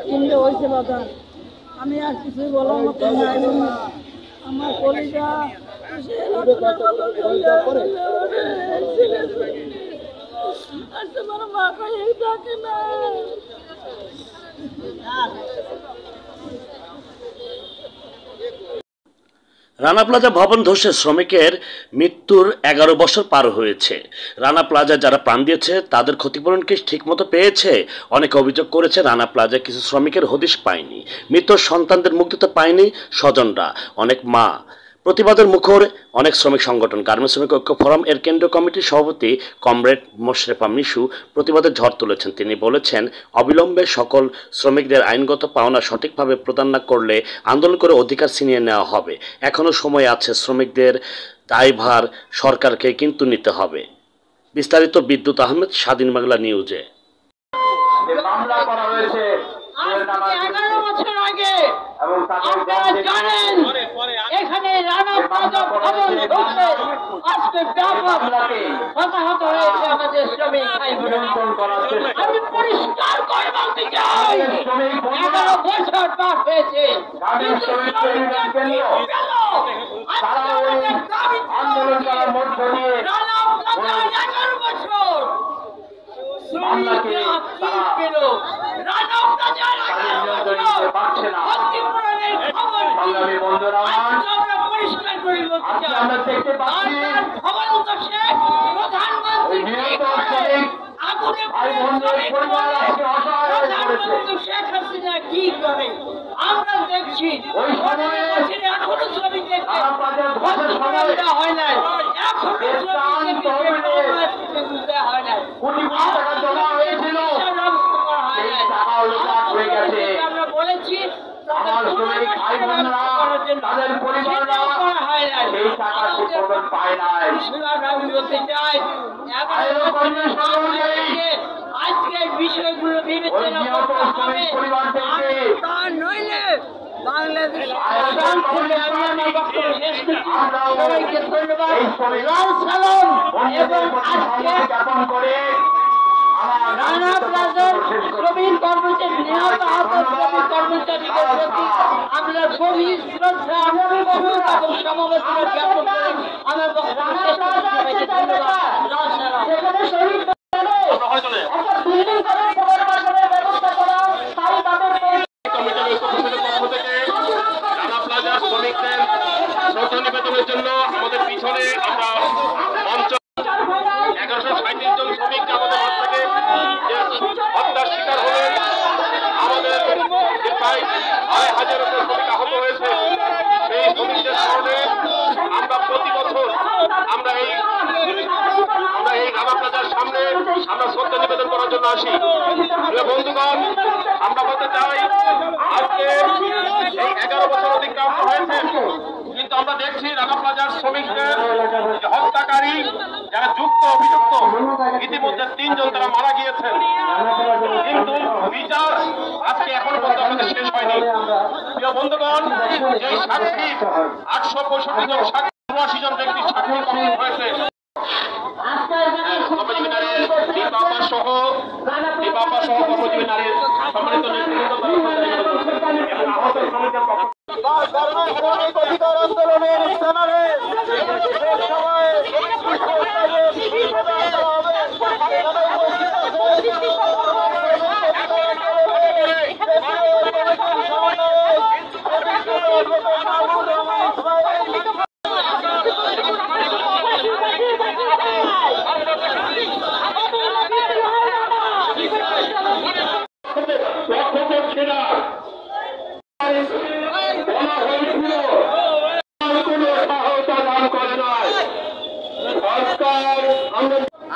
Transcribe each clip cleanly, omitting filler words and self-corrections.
তিনটে হয়েছে বাজার। আমি আর কিছুই বলার মতো নাই। আমার কলিজা রানা প্লাজা ভবন ধসে শ্রমিকের মৃত্যুর 11 বছর পার হয়েছে। রানা প্লাজা যারা প্রাণ দিয়েছে তাদের ক্ষতিপূরণ কি ঠিকমতো পেয়েছে? অনেকে অভিযোগ করেছে রানা প্লাজা কিছু শ্রমিকের হদিশ পায়নি, মৃত সন্তানদের মুক্তিতে পায়নি স্বজনরা। অনেক মা প্রতিবাদের মুখর অনেক শ্রমিক সংগঠন। গার্মেন্টস শ্রমিক ঐক্য ফোরাম এর কেন্দ্রীয় কমিটির সভাপতি কমরেড মোশরেফা মিশু প্রতিবাদের ঝড় তুলেছেন। তিনি বলেছেন, অবিলম্বে সকল শ্রমিকদের আইনগত পাওনা সঠিকভাবে প্রদান না করলে আন্দোলন করে অধিকার ছিনিয়ে নেওয়া হবে। এখনো সময় আছে, শ্রমিকদের দায়ভার সরকারকে কিন্তু নিতে হবে। বিস্তারিত বিদ্যুৎ আহমেদ, স্বাধীন বাংলা নিউজে। মামলা করা হয়েছে 11 বছর আগে, আপনারা জানেন এখানে রানা প্লাজা ভবন ধসে আজকে ব্যাপক হতাহত হয়েছে আমাদের শ্রমিক ভাই বোনেরা। আমি পরিষ্কার করে বলতে চাই, 11 বছর পার হয়েছে, আন্দোলন করার মধ্য দিয়ে রানা প্লাজা 11 বছর শেখ হাসিনা কি করে আমরা দেখছি। ওই সময়ে এখনো শ্রমিকদের হয় নাই, আমরা বলেছি তাদের পরিবার আমি বলতে চাই আজকে বিষয়গুলো বিবেচনা করতে হবে, তা নইলে বাংলাদেশ সবাইকে ধন্যবাদ। লাল সালাম এবং জ্ঞাপন করে রানা প্লাজার শ্রমিক কর্মচারী নিহত আহত শ্রমিক কর্মচারীদের প্রতি আমরা গভীর শ্রদ্ধা এবং সমবেদনা জ্ঞাপন করে আমার বক্তব্য শেষ করছি। সবাইকে ধন্যবাদ। লাল সালাম। নিবেদনের জন্য আমাদের পিছনে আমরা মঞ্চ 1137 জন শ্রমিককে আমাদের হাত থেকে হত্যার শিকার হলেন। আমাদের প্রায় 2,500 শ্রমিক আহত হয়েছে। সেই শ্রমিকদের কারণে আমরা প্রতি বছর আমরা এই রানা প্লাজার সামনে আমরা শ্রদ্ধা নিবেদন করার জন্য আসি। বন্ধুগণ, আমরা বলতে চাই আজকে এই 11 বছর অতিক্রান্ত হয়েছে, কিন্তু আমরা দেখছি রানা প্লাজার শ্রমিকদের হত্যাকারী যারা যুক্ত অভিযুক্ত ইতিমধ্যে 3 জন তারা মারা গিয়েছেন, কিন্তু বিচার আজকে এখনো পর্যন্ত আমাদের শেষ হয়নি। প্রিয় বন্ধুগণ, এই সাক্ষী 865 জন সাক্ষী, 79 জন ব্যক্তি সাক্ষী কমিট হয়েছে। দীপাপা সহ কর্মজীবী নারীর সম্মানিত নেতৃত্ব এবং আহত শ্রমিকদের পক্ষ অধিকার আন্দোলনের স্থানে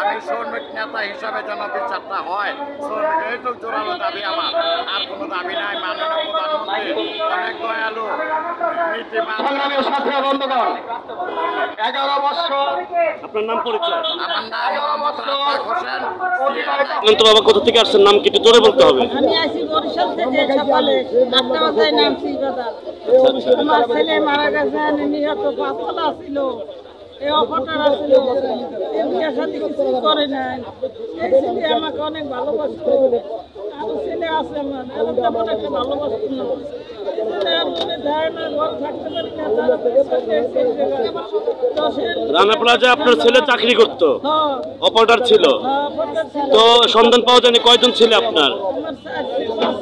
আমি শ্রমিক নেতা হিসাবে যেন বিচারটা হয়, শ্রমিক এইটুক জোরালো দাবি আমার, আর কোনো দাবি নাই। মাননীয় প্রধানমন্ত্রী অনেক দয়ালু নীতিবান। 11 বছর। আপনার নাম পরিচয়? আমার নাম মোহাম্মদ রাজ্জাক হোসেন। অনন্ত বাবা কোথা থেকে আসছেন, নাম কি একটু জোরে বলতে হবে? আমি আসি বরিশাল থেকে, সকালে 8টা বাজে নামছি বাজার। আমার ছেলে মারা গেছে, নিহত 5 ছিল। এই অফারটা আসছিল এই বিয়ের সাথে কিছু করে নাই। এই ছেলে আমাকে অনেক ভালোবাসতো, আরো ছেলে আছে আমার, এরকম তেমন একটা ভালোবাসতো না। এই ছেলে আর মনে যায় না, ঘর থাকতে পারি না, তার রানা প্লাজা আপনার ছেলে চাকরি করতো, অপারেটর ছিল, তো সন্ধান পাওয়া যায়নি। কয়জন ছেলে আপনার? আমার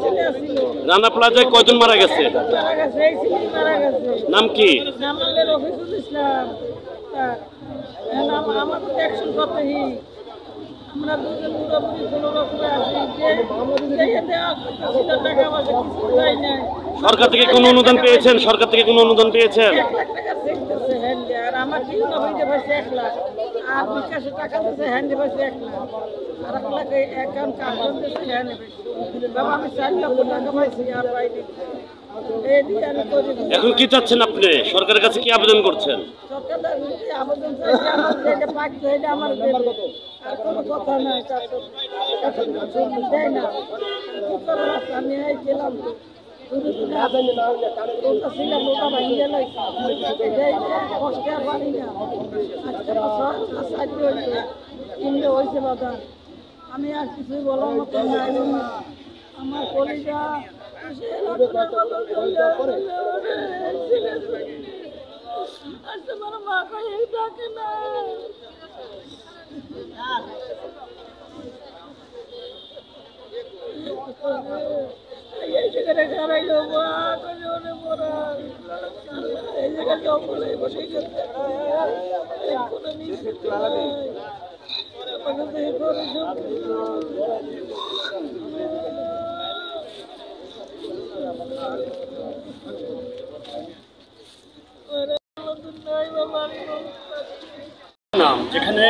ছেলে ছিল, রানা প্লাজায় কয়জন মারা গেছে? মারা গেছে, এই ছেলে মারা গেছে। নাম কি? নাম হলো রফিকুল ইসলাম। আমার তো অ্যাকশন করতেই আমরা দুজন পুরোপুরি কোনো রকমে আছি, যে দেওয়া ছিল টাকা পয়সা কিছু চাই নাই। সরকার থেকে কোনো অনুদান পেয়েছেন? সরকার থেকে কোনো অনুদান পেয়েছেন? 1 লাখ টাকা চেক দিচ্ছে হ্যান্ডে, আর আমার কি না হইতে পারছে 1 লাখ, আর বিকাশে টাকা দিচ্ছে হ্যান্ডে পাইছে 1 লাখ, আর 1 লাখ অ্যাকাউন্ট কার্ড দিচ্ছে হ্যান্ডে পাইছে। বাবা আমি 4 লক্ষ টাকা পাইছি আর পাইনি। এই দিয়ে আমি করি। এখন কি চাচ্ছেন আপনি? সরকারের কাছে কি আবেদন করছেন? সরকার আবেদন চাইছে আমার যেটা পাইছে এটা আমার দেবে, আর কোনো কথা নাই। দেয় না, কি করার আছে? আমি এই গেলাম তো ছিলাম, ওটা ভাঙিয়ে লাগছে, কষ্টে আর পারি না। আজকে সাহায্য হয়েছে, কিনলে হয়েছে বাধা। আমি আর কিছুই বলার মতো নাই। আমার কলিজা আমার মা কাছে ডাকে না। এই জায়গাটা খারাইলো মা কাছে অনেক মরা, এই জায়গা জঙ্গলে বসে গেছে, কোনো নিশ্চিত নাই। আমাকে দেখে করে নাম যেখানে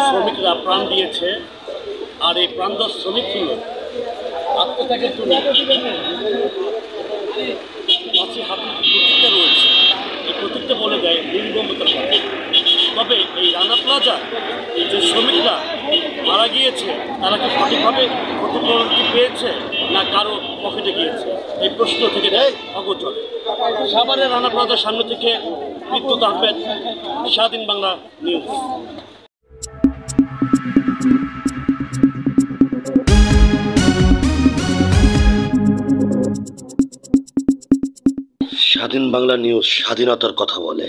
শ্রমিকরা প্রাণ দিয়েছে, আর এই প্রাণদান শ্রমিকগুলো আত্মত্যাগের জন্য পাঁচই হাতে প্রতিজ্ঞা রয়েছে। এই প্রতিজ্ঞা বলে দেয় নির্মমতার কথা। তবে এই রানা প্লাজা এই যে শ্রমিকরা মারা গিয়েছে, তারা কি সঠিকভাবে ক্ষতিপূরণ কি পেয়েছে না কারো পকেটে গিয়েছে, এই প্রশ্ন থেকে যায় অগোচর। সাভারের রানা প্লাজার সামনে থেকে বিদ্যুৎ আহমেদ, স্বাধীন বাংলা নিউজ। স্বাধীন বাংলা নিউজ স্বাধীনতার কথা বলে।